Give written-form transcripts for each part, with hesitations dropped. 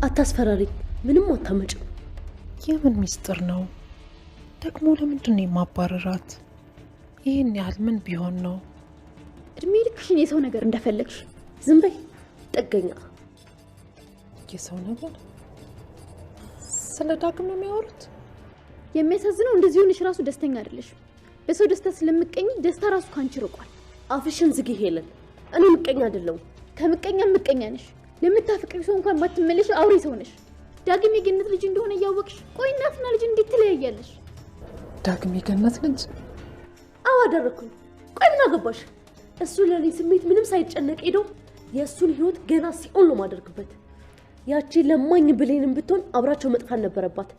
አታስፈራሪኝ። ምንም አታመጭም። የምን ሚስጥር ነው ደግሞ? ለምንድን ነው የማባረራት? ይህን ያህል ምን ቢሆን ነው? እድሜ ልክሽን የሰው ነገር እንደፈለግሽ ዝም በይ። ጥገኛ። የሰው ነገር? ስለ ዳግም ነው የሚያወሩት? የሚያሳዝነው እንደዚህ ሆነሽ ራሱ ደስተኛ አይደለሽም። በሰው ደስታ ስለምቀኝ ደስታ ራሱ ካንቺ ርቋል። አፍሽን ዝጊ ሄለን። እኔ ምቀኛ አይደለሁም። ከምቀኛ ምቀኛ ነሽ። ለምታፈቅሪ ሰው እንኳን ማትመለሽ አውሬ ሰው ነሽ። ዳግም የገነት ልጅ እንደሆነ እያወቅሽ ቆይ እናትና ልጅ እንዴት ትለያያለሽ? ዳግም የገነት ልጅ? አዎ አደረኩኝ። ቆይ ምን አገባሽ? እሱ ለኔ ስሜት ምንም ሳይጨነቅ ሄዶ የእሱን ህይወት ገና ሲኦል ነው ማደርግበት። ያቺ ለማኝ ብሌንም ብትሆን አብራቸው መጥፋት ነበረባት።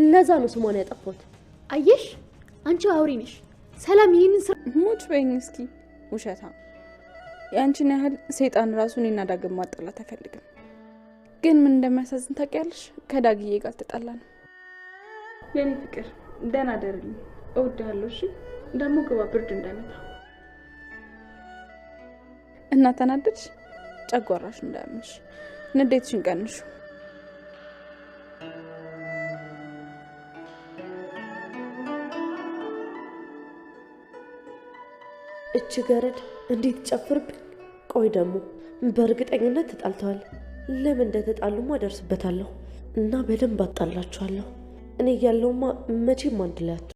ለዛ ነው ስሟን ያጠፋሁት። አየሽ፣ አንቺ አውሬ ነሽ። ሰላም ይሄንን ሞች በይኝ እስኪ ውሸታ። ያንቺን ያህል ሰይጣን ራሱ እኔና ዳግም ማጣላት አይፈልግም። ግን ምን እንደሚያሳዝን ታውቂያለሽ? ከዳግዬ ጋር ተጣላ ነው። የኔ ፍቅር ደህና ደርልኝ፣ እወድሃለሁ። እሺ ደግሞ ግባ፣ ብርድ እንዳይመታ እና ተናደድሽ? ጨጓራሽ እንዳያምሽ፣ ንዴትሽን ቀንሹ። እች ገረድ እንዴት ጨፍርብኝ። ቆይ ደግሞ በእርግጠኝነት ተጣልተዋል። ለምን እንደተጣሉማ ደርስበታለሁ እና በደንብ አጣላችኋለሁ። እኔ ያለውማ መቼም አንድ ላይ አትሆንም።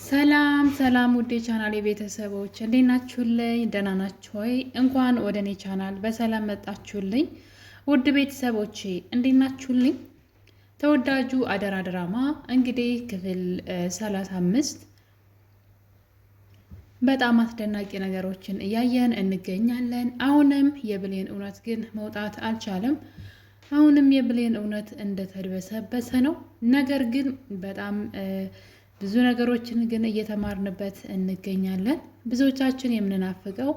ሰላም ሰላም፣ ውዴ ቻናል የቤተሰቦች እንዴት ናችሁልኝ? ደህና ናችሁ ወይ? እንኳን ወደ እኔ ቻናል በሰላም መጣችሁልኝ። ውድ ቤተሰቦቼ እንዴት ናችሁልኝ? ተወዳጁ አደራ ድራማ እንግዲህ ክፍል 35 በጣም አስደናቂ ነገሮችን እያየን እንገኛለን። አሁንም የብሌን እውነት ግን መውጣት አልቻለም። አሁንም የብሌን እውነት እንደተድበሰበሰ ነው። ነገር ግን በጣም ብዙ ነገሮችን ግን እየተማርንበት እንገኛለን። ብዙዎቻችን የምንናፍቀው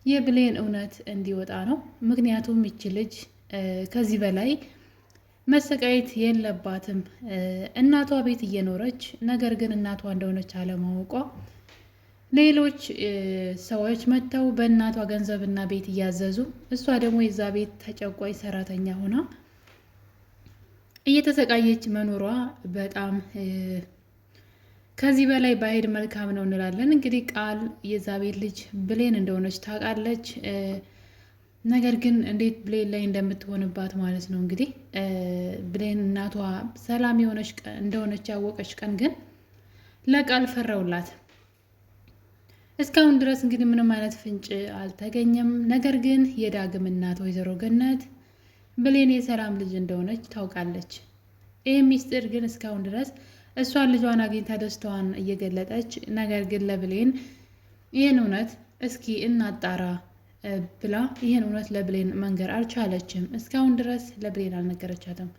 የብሌን እውነት እንዲወጣ ነው። ምክንያቱም ይቺ ልጅ ከዚህ በላይ መሰቃየት የለባትም። እናቷ ቤት እየኖረች ነገር ግን እናቷ እንደሆነች አለማወቋ ሌሎች ሰዎች መጥተው በእናቷ ገንዘብና ቤት እያዘዙ እሷ ደግሞ የዛ ቤት ተጨቋይ ሰራተኛ ሆና እየተሰቃየች መኖሯ በጣም ከዚህ በላይ ባሄድ መልካም ነው እንላለን። እንግዲህ ቃል የዛ ቤት ልጅ ብሌን እንደሆነች ታውቃለች። ነገር ግን እንዴት ብሌን ላይ እንደምትሆንባት ማለት ነው። እንግዲህ ብሌን እናቷ ሰላም እንደሆነች ያወቀች ቀን ግን ለቃል ፈረውላት። እስካሁን ድረስ እንግዲህ ምንም አይነት ፍንጭ አልተገኘም። ነገር ግን የዳግም እናት ወይዘሮ ገነት ብሌን የሰላም ልጅ እንደሆነች ታውቃለች። ይህ ሚስጥር ግን እስካሁን ድረስ እሷን ልጇን አግኝታ ደስታዋን እየገለጠች ነገር ግን ለብሌን ይህን እውነት እስኪ እናጣራ ብላ ይህን እውነት ለብሌን መንገር አልቻለችም። እስካሁን ድረስ ለብሌን አልነገረቻትም።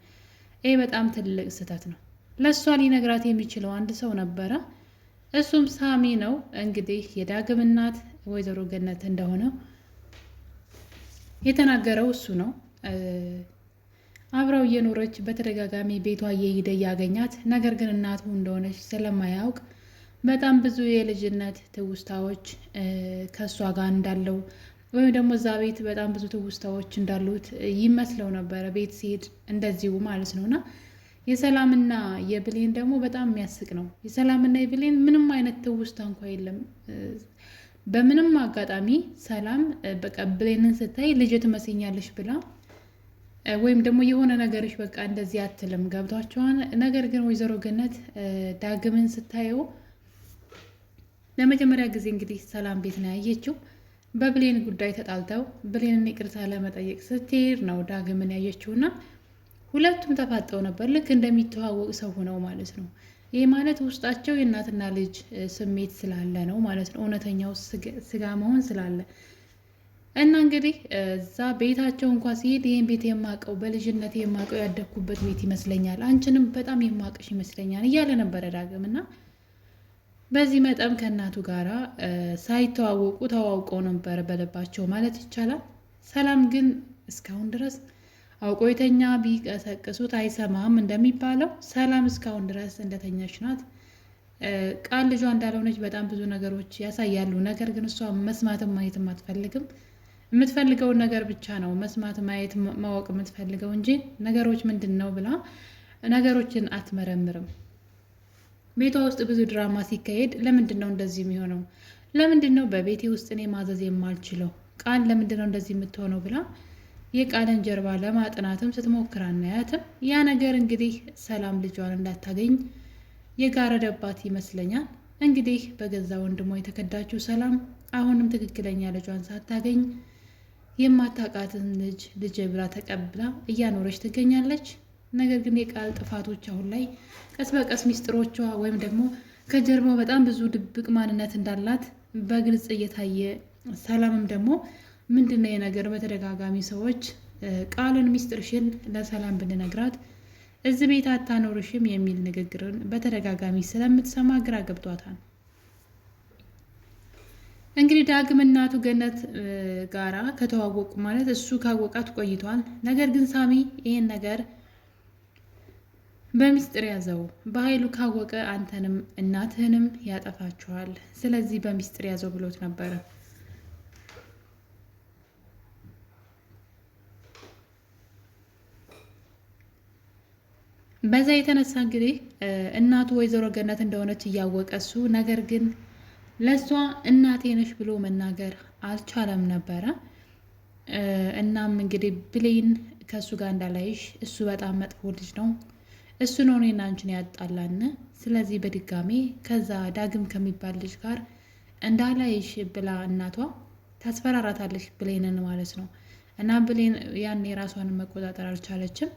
ይህ በጣም ትልቅ ስህተት ነው። ለእሷ ሊነግራት የሚችለው አንድ ሰው ነበረ። እሱም ሳሚ ነው። እንግዲህ የዳግም እናት ወይዘሮ ገነት እንደሆነ የተናገረው እሱ ነው። አብረው እየኖረች በተደጋጋሚ ቤቷ እየሄደ እያገኛት ነገር ግን እናቱ እንደሆነች ስለማያውቅ በጣም ብዙ የልጅነት ትውስታዎች ከእሷ ጋር እንዳለው ወይም ደግሞ እዛ ቤት በጣም ብዙ ትውስታዎች እንዳሉት ይመስለው ነበረ። ቤት ሲሄድ እንደዚሁ ማለት ነውና የሰላምና የብሌን ደግሞ በጣም የሚያስቅ ነው። የሰላምና የብሌን ምንም አይነት ትውስታ እንኳ የለም። በምንም አጋጣሚ ሰላም በቃ ብሌንን ስታይ ልጅ ትመስኛለሽ ብላ ወይም ደግሞ የሆነ ነገርሽ በቃ እንደዚህ አትልም። ገብቷቸዋል። ነገር ግን ወይዘሮ ገነት ዳግምን ስታየው ለመጀመሪያ ጊዜ እንግዲህ ሰላም ቤት ነው ያየችው። በብሌን ጉዳይ ተጣልተው ብሌንን ይቅርታ ለመጠየቅ ስትሄድ ነው ዳግምን ያየችውና ሁለቱም ተፋጠው ነበር። ልክ እንደሚተዋወቅ ሰው ሆነው ማለት ነው። ይህ ማለት ውስጣቸው የእናትና ልጅ ስሜት ስላለ ነው ማለት ነው። እውነተኛው ስጋ መሆን ስላለ እና እንግዲህ እዛ ቤታቸው እንኳ ሲሄድ ይህን ቤት የማቀው በልጅነት የማቀው ያደግኩበት ቤት ይመስለኛል፣ አንቺንም በጣም የማቀሽ ይመስለኛል እያለ ነበረ ዳግም። እና በዚህ መጠን ከእናቱ ጋራ ሳይተዋወቁ ተዋውቀው ነበረ በልባቸው ማለት ይቻላል። ሰላም ግን እስካሁን ድረስ አውቆ የተኛ ቢቀሰቅሱት አይሰማም እንደሚባለው ሰላም እስካሁን ድረስ እንደተኛች ናት። ቃል ልጇ እንዳልሆነች በጣም ብዙ ነገሮች ያሳያሉ። ነገር ግን እሷ መስማትም ማየትም አትፈልግም። የምትፈልገውን ነገር ብቻ ነው መስማት፣ ማየት፣ ማወቅ የምትፈልገው እንጂ ነገሮች ምንድን ነው ብላ ነገሮችን አትመረምርም። ቤቷ ውስጥ ብዙ ድራማ ሲካሄድ ለምንድን ነው እንደዚህ የሚሆነው? ለምንድን ነው በቤቴ ውስጥ እኔ ማዘዝ የማልችለው? ቃል ለምንድን ነው እንደዚህ የምትሆነው ብላ የቃልን ጀርባ ለማጥናትም ስትሞክር አናያትም። ያ ነገር እንግዲህ ሰላም ልጇን እንዳታገኝ የጋረደባት ይመስለኛል። እንግዲህ በገዛ ወንድሟ የተከዳችው ሰላም አሁንም ትክክለኛ ልጇን ሳታገኝ የማታውቃትን ልጅ ብላ ተቀብላ እያኖረች ትገኛለች። ነገር ግን የቃል ጥፋቶች አሁን ላይ ቀስ በቀስ ሚስጥሮቿ ወይም ደግሞ ከጀርባው በጣም ብዙ ድብቅ ማንነት እንዳላት በግልጽ እየታየ፣ ሰላምም ደግሞ ምንድነው የነገር በተደጋጋሚ ሰዎች ቃልን ሚስጥርሽን ለሰላም ብንነግራት እዚህ ቤት አታኖርሽም የሚል ንግግርን በተደጋጋሚ ስለምትሰማ ግራ ገብቷታል። እንግዲህ ዳግም እናቱ ገነት ጋራ ከተዋወቁ ማለት እሱ ካወቃት ቆይቷል። ነገር ግን ሳሚ ይሄን ነገር በሚስጥር ያዘው። በኃይሉ ካወቀ አንተንም እናትህንም ያጠፋችኋል፣ ስለዚህ በሚስጥር ያዘው ብሎት ነበረ። በዛ የተነሳ እንግዲህ እናቱ ወይዘሮ ገነት እንደሆነች እያወቀ እሱ ነገር ግን ለእሷ እናቴ ነሽ ብሎ መናገር አልቻለም ነበረ። እናም እንግዲህ ብሌን ከእሱ ጋር እንዳላይሽ፣ እሱ በጣም መጥፎ ልጅ ነው፣ እሱ ነው እኔና አንቺን ያጣላን፣ ስለዚህ በድጋሜ ከዛ ዳግም ከሚባል ልጅ ጋር እንዳላይሽ ብላ እናቷ ታስፈራራታለች ብሌንን ማለት ነው። እና ብሌን ያን የራሷን መቆጣጠር አልቻለችም።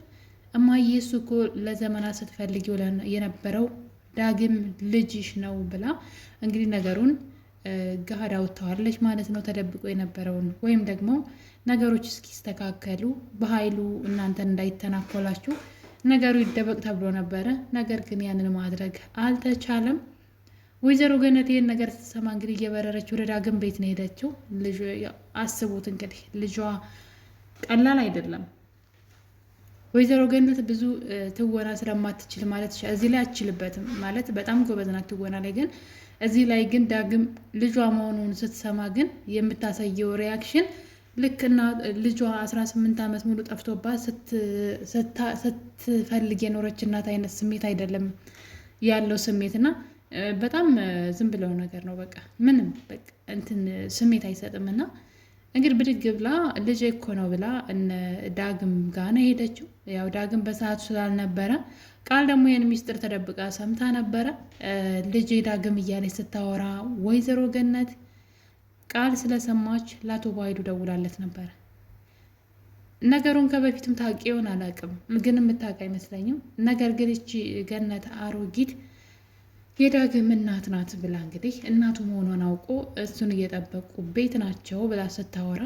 እማዬ እሱ እኮ ለዘመናት ስትፈልጊው የነበረው ዳግም ልጅሽ ነው ብላ እንግዲህ ነገሩን ገሃድ አውጥተዋለች ማለት ነው። ተደብቆ የነበረውን ወይም ደግሞ ነገሮች እስኪስተካከሉ በኃይሉ እናንተን እንዳይተናኮላችሁ ነገሩ ይደበቅ ተብሎ ነበረ። ነገር ግን ያንን ማድረግ አልተቻለም። ወይዘሮ ገነት ይህን ነገር ስትሰማ እንግዲህ እየበረረች ወደ ዳግም ቤት ነው ሄደችው። አስቡት እንግዲህ ልጇ ቀላል አይደለም። ወይዘሮ ገነት ብዙ ትወና ስለማትችል ማለት እዚህ ላይ አትችልበትም ማለት በጣም ጎበዝ ናት ትወና ላይ። ግን እዚህ ላይ ግን ዳግም ልጇ መሆኑን ስትሰማ ግን የምታሳየው ሪያክሽን ልክ እና ልጇ 18 ዓመት ሙሉ ጠፍቶባት ስትፈልግ የኖረች እናት አይነት ስሜት አይደለም ያለው ስሜት እና በጣም ዝም ብለው ነገር ነው። በቃ ምንም በቃ እንትን ስሜት አይሰጥም። እና እንግዲህ ብድግ ብላ ልጅ እኮ ነው ብላ እነ ዳግም ጋር ነው ሄደችው። ያው ዳግም በሰዓቱ ስላልነበረ ቃል ደግሞ ይህን ሚስጥር ተደብቃ ሰምታ ነበረ። ልጅ ዳግም እያለች ስታወራ ወይዘሮ ገነት ቃል ስለሰማች ለአቶ ባይዱ ደውላለት ነበረ። ነገሩን ከበፊትም ታውቂውን አላውቅም፣ ግን የምታውቅ አይመስለኝም። ነገር ግን እቺ ገነት አሮጊት የዳግም እናት ናት ብላ እንግዲህ እናቱ መሆኗን አውቆ እሱን እየጠበቁ ቤት ናቸው ብላ ስታወራ፣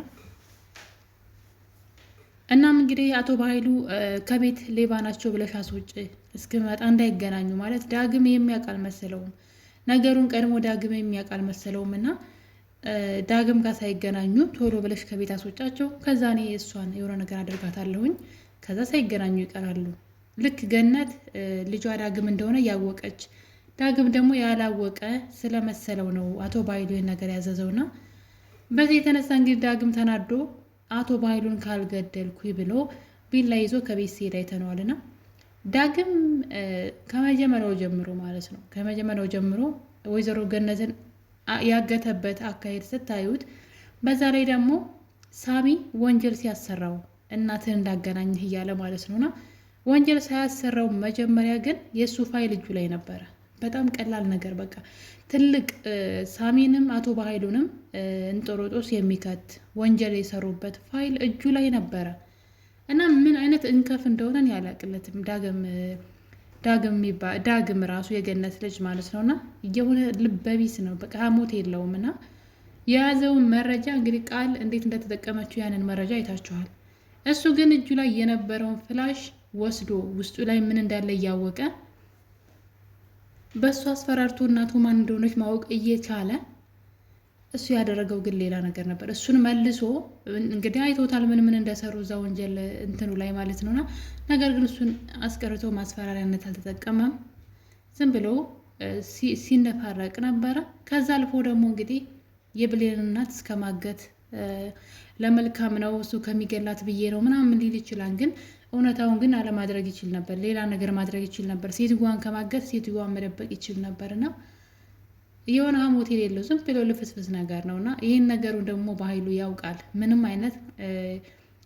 እናም እንግዲህ አቶ ባይሉ ከቤት ሌባ ናቸው ብለሽ አስወጪ እስክመጣ እንዳይገናኙ ማለት ዳግም የሚያውቅ አልመሰለውም። ነገሩን ቀድሞ ዳግም የሚያውቅ አልመሰለውም እና ዳግም ጋር ሳይገናኙ ቶሎ ብለሽ ከቤት አስወጫቸው፣ ከዛ እኔ እሷን የሆነ ነገር አደርጋታለሁኝ፣ ከዛ ሳይገናኙ ይቀራሉ። ልክ ገነት ልጇ ዳግም እንደሆነ ያወቀች ዳግም ደግሞ ያላወቀ ስለመሰለው ነው አቶ ባይሉን ነገር ያዘዘውና በዚህ የተነሳ እንግዲህ ዳግም ተናዶ አቶ ባይሉን ካልገደልኩ ብሎ ቢላ ይዞ ከቤት ሲሄድ አይተነዋልና ዳግም ከመጀመሪያው ጀምሮ ማለት ነው ከመጀመሪያው ጀምሮ ወይዘሮ ገነትን ያገተበት አካሄድ ስታዩት፣ በዛ ላይ ደግሞ ሳሚ ወንጀል ሲያሰራው እናትን እንዳገናኝህ እያለ ማለት ነውና ወንጀል ሳያሰራው መጀመሪያ ግን የእሱ ፋይል እጁ ላይ ነበረ። በጣም ቀላል ነገር በቃ ትልቅ ሳሚንም አቶ ባይሉንም እንጦሮጦስ የሚከት ወንጀል የሰሩበት ፋይል እጁ ላይ ነበረ እና ምን አይነት እንከፍ እንደሆነ ያላቅለትም ዳግም ራሱ የገነት ልጅ ማለት ነውና የሆነ ልበቢስ ነው። በቃ ሞት የለውም እና የያዘውን መረጃ እንግዲህ ቃል እንዴት እንደተጠቀመችው ያንን መረጃ አይታችኋል። እሱ ግን እጁ ላይ የነበረውን ፍላሽ ወስዶ ውስጡ ላይ ምን እንዳለ እያወቀ በእሱ አስፈራርቶ እናቱ ማን እንደሆነች ማወቅ እየቻለ እሱ ያደረገው ግን ሌላ ነገር ነበር። እሱን መልሶ እንግዲህ አይቶታል ምን እንደሰሩ እዛ ወንጀል እንትኑ ላይ ማለት ነውና፣ ነገር ግን እሱን አስቀርቶ ማስፈራሪያነት አልተጠቀመም። ዝም ብሎ ሲነፋረቅ ነበረ። ከዛ አልፎ ደግሞ እንግዲህ የብሌን እናት እስከ ማገት ለመልካም ነው እሱ ከሚገላት ብዬ ነው ምናምን ሊል ይችላል። ግን እውነታውን ግን አለማድረግ ይችል ነበር። ሌላ ነገር ማድረግ ይችል ነበር። ሴትዋን ከማገት ሴትዋን መደበቅ ይችል ነበር እና የሆነ ሀሞት የሌለው ዝም ብሎ ልፍስፍስ ነገር ነው እና ይህን ነገሩ ደግሞ በኃይሉ ያውቃል። ምንም አይነት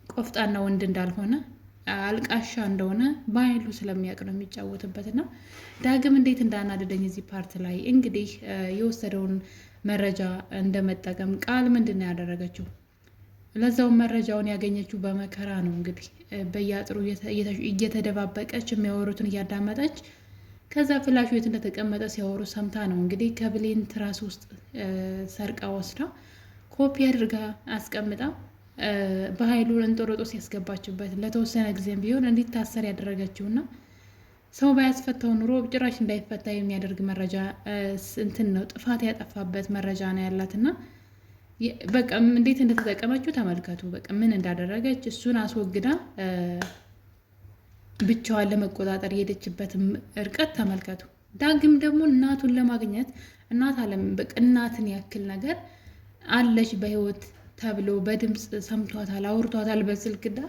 ቆፍጣና ወንድ እንዳልሆነ አልቃሻ እንደሆነ በኃይሉ ስለሚያውቅ ነው የሚጫወትበት። እና ዳግም እንዴት እንዳናደደኝ እዚህ ፓርት ላይ እንግዲህ የወሰደውን መረጃ እንደመጠቀም ቃል ምንድን ነው ያደረገችው? ለዛው መረጃውን ያገኘችው በመከራ ነው። እንግዲህ በየአጥሩ እየተደባበቀች የሚያወሩትን እያዳመጠች ከዛ ፍላሹ የት እንደተቀመጠ ሲያወሩ ሰምታ ነው እንግዲህ ከብሌን ትራስ ውስጥ ሰርቃ ወስዳ ኮፒ አድርጋ አስቀምጣ በኃይሉ እንጦሮጦስ ያስገባችበት ለተወሰነ ጊዜም ቢሆን እንዲታሰር ያደረገችውና ሰው ባያስፈታው ኑሮ ጭራሽ እንዳይፈታ የሚያደርግ መረጃ እንትን ነው ጥፋት ያጠፋበት መረጃ ነው ያላትና በቃ እንዴት እንደተጠቀመችው ተመልከቱ። በቃ ምን እንዳደረገች እሱን አስወግዳ ብቻዋን ለመቆጣጠር የሄደችበት እርቀት ተመልከቱ። ዳግም ደግሞ እናቱን ለማግኘት እናት አለም በቃ እናትን ያክል ነገር አለች በህይወት ተብሎ በድምፅ ሰምቷታል፣ አውርቷታል በስልክዳ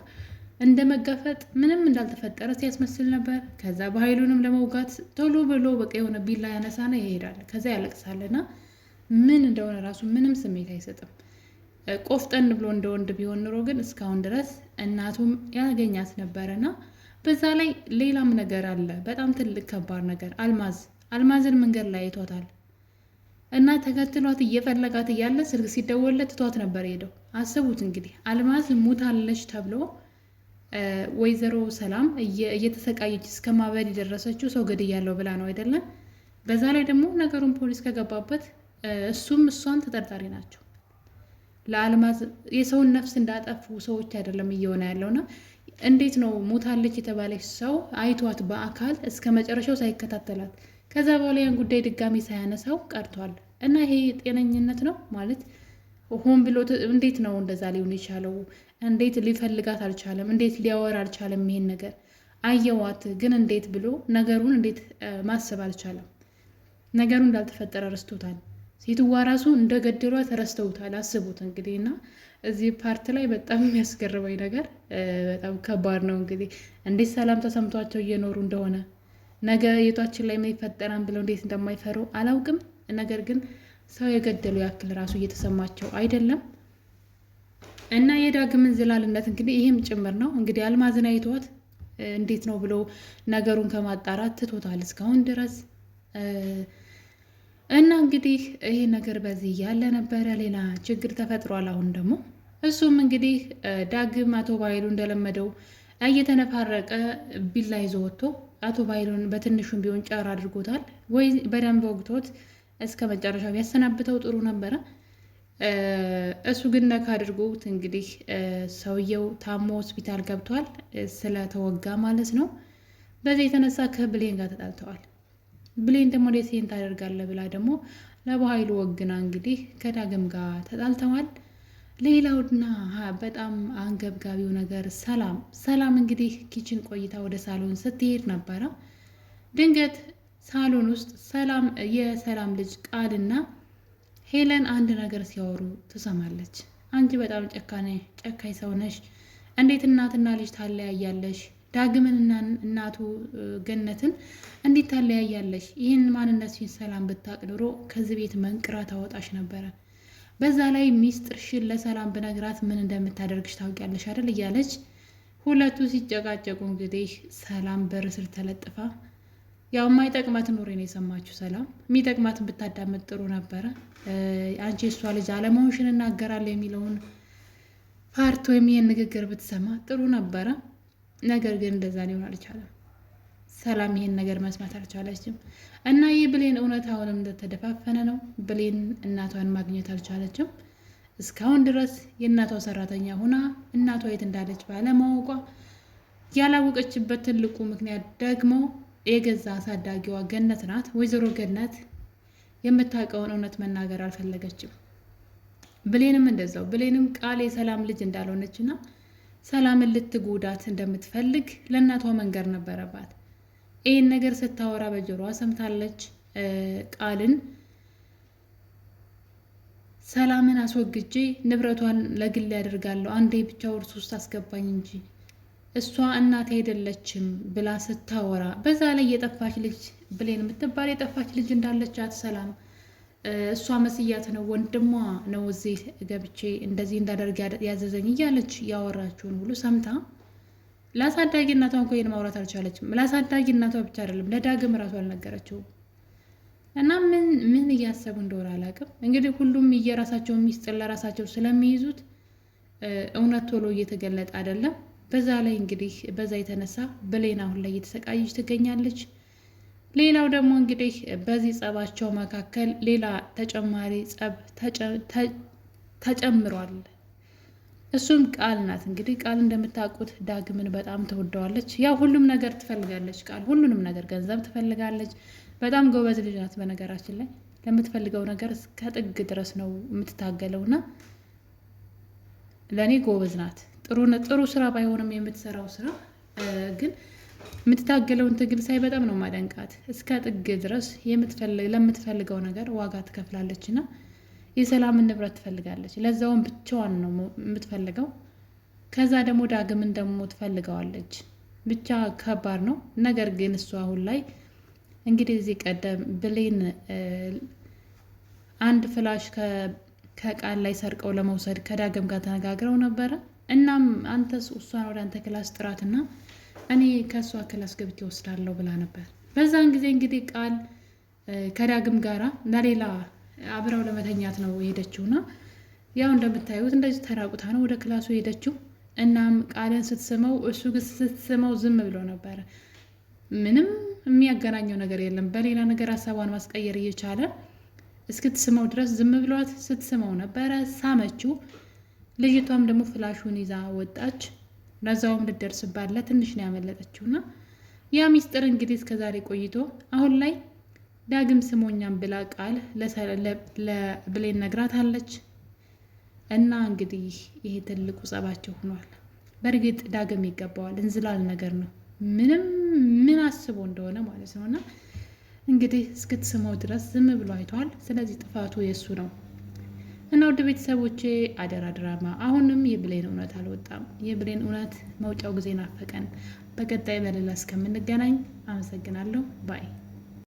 እንደ መጋፈጥ ምንም እንዳልተፈጠረ ሲያስመስል ነበር። ከዛ በኃይሉንም ለመውጋት ቶሎ ብሎ በቃ የሆነ ቢላ ያነሳና ይሄዳል። ከዛ ያለቅሳልና ምን እንደሆነ ራሱ ምንም ስሜት አይሰጥም። ቆፍጠን ብሎ እንደ ወንድ ቢሆን ኑሮ ግን እስካሁን ድረስ እናቱም ያገኛት ነበረና በዛ ላይ ሌላም ነገር አለ። በጣም ትልቅ ከባድ ነገር አልማዝን መንገድ ላይ አይቷታል እና ተከትሏት እየፈለጋት እያለ ስልክ ሲደወልለት ትቷት ነበር ሄደው። አስቡት እንግዲህ አልማዝ ሙታለች ተብሎ ወይዘሮ ሰላም እየተሰቃየች እስከ ማበድ የደረሰችው ሰው ገድያለሁ ብላ ነው አይደለም። በዛ ላይ ደግሞ ነገሩን ፖሊስ ከገባበት እሱም እሷን ተጠርጣሪ ናቸው። ለአልማዝ የሰውን ነፍስ እንዳጠፉ ሰዎች አይደለም እየሆነ ያለውና እንዴት ነው ሞታለች የተባለች ሰው አይቷት በአካል እስከ መጨረሻው ሳይከታተላት ከዛ በኋላ ያን ጉዳይ ድጋሚ ሳያነሳው ቀርቷል። እና ይሄ ጤነኝነት ነው ማለት? ሆን ብሎ እንዴት ነው እንደዛ ሊሆን የቻለው? እንዴት ሊፈልጋት አልቻለም? እንዴት ሊያወራ አልቻለም? ይሄን ነገር አየዋት ግን እንዴት ብሎ ነገሩን እንዴት ማሰብ አልቻለም? ነገሩ እንዳልተፈጠረ ረስቶታል። ሴትዋ ራሱ እንደገደሏት ረስተውታል። አስቡት እንግዲህ እና እዚህ ፓርት ላይ በጣም የሚያስገርመኝ ነገር በጣም ከባድ ነው። እንግዲህ እንዴት ሰላም ተሰምቷቸው እየኖሩ እንደሆነ ነገ የቷችን ላይ ምን ይፈጠራል ብለው እንዴት እንደማይፈሩ አላውቅም። ነገር ግን ሰው የገደሉ ያክል ራሱ እየተሰማቸው አይደለም። እና የዳግምን ዝላልነት እንግዲህ ይህም ጭምር ነው። እንግዲህ አልማዝን አይቷት እንዴት ነው ብሎ ነገሩን ከማጣራት ትቶታል እስካሁን ድረስ። እና እንግዲህ ይሄ ነገር በዚህ ያለ ነበረ። ሌላ ችግር ተፈጥሯል። አሁን ደግሞ እሱም እንግዲህ ዳግም አቶ ባይሉ እንደለመደው እየተነፋረቀ ቢላ ይዞ ወጥቶ አቶ ባይሉን በትንሹም ቢሆን ጫር አድርጎታል። ወይ በደንብ ወግቶት እስከ መጨረሻው ቢያሰናብተው ጥሩ ነበረ። እሱ ግን ነካ አድርጎት እንግዲህ ሰውየው ታሞ ሆስፒታል ገብቷል ስለተወጋ ማለት ነው። በዚህ የተነሳ ከብሌን ጋር ተጣልተዋል። ብሌን ደግሞ እንዴት ይሄን ታደርጋለህ ብላ ደግሞ ለበኃይሉ ወግና እንግዲህ ከዳግም ጋር ተጣልተዋል። ሌላውና በጣም አንገብጋቢው ነገር ሰላም እንግዲህ ኪችን ቆይታ ወደ ሳሎን ስትሄድ ነበረ። ድንገት ሳሎን ውስጥ የሰላም ልጅ ቃልና ሄለን አንድ ነገር ሲያወሩ ትሰማለች። አንቺ በጣም ጨካኝ ሰው ነሽ፣ እንዴት እናትና ልጅ ታለያያለሽ? ዳግምንና እናቱ ገነትን እንዴት ታለያያለሽ? ይህን ማንነትሽን ሰላም ብታቅ ኖሮ ከዚህ ቤት መንቅራ ታወጣሽ ነበረ። በዛ ላይ ሚስጥርሽን ለሰላም ብነግራት ምን እንደምታደርግሽ ታውቂያለሽ አይደል? እያለች ሁለቱ ሲጨቃጨቁ እንግዲህ ሰላም በር ስር ተለጥፋ ያው የማይጠቅማትን ኖሬ ነው የሰማችሁ። ሰላም የሚጠቅማትን ብታዳመጥ ጥሩ ነበረ። አንቺ እሷ ልጅ አለመሆንሽን እናገራለሁ የሚለውን ፓርት ወይም ይህን ንግግር ብትሰማ ጥሩ ነበረ። ነገር ግን እንደዛ ሊሆን አልቻለም። ሰላም ይሄን ነገር መስማት አልቻለችም እና ይህ ብሌን እውነት አሁንም እንደተደፋፈነ ነው። ብሌን እናቷን ማግኘት አልቻለችም። እስካሁን ድረስ የእናቷ ሰራተኛ ሆና እናቷ የት እንዳለች ባለማወቋ ያላወቀችበት ትልቁ ምክንያት ደግሞ የገዛ አሳዳጊዋ ገነት ናት። ወይዘሮ ገነት የምታውቀውን እውነት መናገር አልፈለገችም። ብሌንም እንደዛው። ብሌንም ቃል የሰላም ልጅ እንዳልሆነችና ሰላምን ልትጎዳት እንደምትፈልግ ለእናቷ መንገር ነበረባት። ይህን ነገር ስታወራ በጆሮዋ ሰምታለች። ቃልን ሰላምን አስወግጄ ንብረቷን ለግል ያደርጋለሁ፣ አንዴ ብቻ ውርስ ውስጥ አስገባኝ እንጂ እሷ እናቴ አይደለችም ብላ ስታወራ፣ በዛ ላይ የጠፋች ልጅ ብሌን የምትባል የጠፋች ልጅ እንዳለቻት ሰላም እሷ መስያት ነው ወንድሟ ነው እዚህ ገብቼ እንደዚህ እንዳደርግ ያዘዘኝ እያለች ያወራችውን ሁሉ ሰምታ ለአሳዳጊ እናቷ እንኳ ይሄን ማውራት አልቻለችም። ለአሳዳጊ እናቷ ብቻ አይደለም ለዳግም እራሱ አልነገረችውም። እና ምን እያሰቡ እንደሆነ አላውቅም። እንግዲህ ሁሉም የራሳቸው ሚስጥር ለራሳቸው ስለሚይዙት እውነት ቶሎ እየተገለጠ አይደለም። በዛ ላይ እንግዲህ በዛ የተነሳ ብሌን አሁን ላይ እየተሰቃየች ትገኛለች። ሌላው ደግሞ እንግዲህ በዚህ ጸባቸው መካከል ሌላ ተጨማሪ ጸብ ተጨምሯል። እሱም ቃል ናት። እንግዲህ ቃል እንደምታውቁት ዳግምን በጣም ትወደዋለች። ያው ሁሉም ነገር ትፈልጋለች ቃል፣ ሁሉንም ነገር ገንዘብ ትፈልጋለች። በጣም ጎበዝ ልጅ ናት። በነገራችን ላይ ለምትፈልገው ነገር እስከ ጥግ ድረስ ነው የምትታገለው እና ለእኔ ጎበዝ ናት። ጥሩ ስራ ባይሆንም የምትሰራው ስራ ግን የምትታገለውን ትግል ሳይ በጣም ነው ማደንቃት። እስከ ጥግ ድረስ ለምትፈልገው ነገር ዋጋ ትከፍላለች እና የሰላምን ንብረት ትፈልጋለች። ለዛውም ብቻዋን ነው የምትፈልገው። ከዛ ደግሞ ዳግምን ደግሞ ትፈልገዋለች። ብቻ ከባድ ነው። ነገር ግን እሱ አሁን ላይ እንግዲህ እዚህ ቀደም ብሌን አንድ ፍላሽ ከቃል ላይ ሰርቀው ለመውሰድ ከዳግም ጋር ተነጋግረው ነበረ። እናም አንተስ እሷን ወደ አንተ ክላስ ጥራትና እኔ ከእሷ ክላስ ገብቼ ወስዳለሁ ብላ ነበር። በዛን ጊዜ እንግዲህ ቃል ከዳግም ጋራ ለሌላ አብረው ለመተኛት ነው የሄደችውና ያው እንደምታዩት እንደዚህ ተራቁታ ነው ወደ ክላሱ የሄደችው። እናም ቃልን ስትስመው እሱ ግን ስትስመው ዝም ብሎ ነበረ። ምንም የሚያገናኘው ነገር የለም። በሌላ ነገር ሀሳቧን ማስቀየር እየቻለ እስክትስመው ድረስ ዝም ብሏት ስትስመው ነበረ። ሳመችው። ልጅቷም ደግሞ ፍላሹን ይዛ ወጣች። ለዛውም ልደርስባለ ትንሽ ነው ያመለጠችውና ያ ሚስጥር እንግዲህ እስከዛሬ ቆይቶ አሁን ላይ ዳግም ስሞኛም ብላ ቃል ለብሌን ነግራታለች። እና እንግዲህ ይሄ ትልቁ ጸባቸው ሆኗል። በእርግጥ ዳግም ይገባዋል። እንዝላል ነገር ነው። ምን አስቦ እንደሆነ ማለት ነው። እና እንግዲህ እስክትስመው ድረስ ዝም ብሎ አይቷል። ስለዚህ ጥፋቱ የእሱ ነው። እና ውድ ቤተሰቦቼ አደራ ድራማ አሁንም የብሌን እውነት አልወጣም። የብሌን እውነት መውጫው ጊዜ ናፈቀን። በቀጣይ በሌላ እስከምንገናኝ አመሰግናለሁ ባይ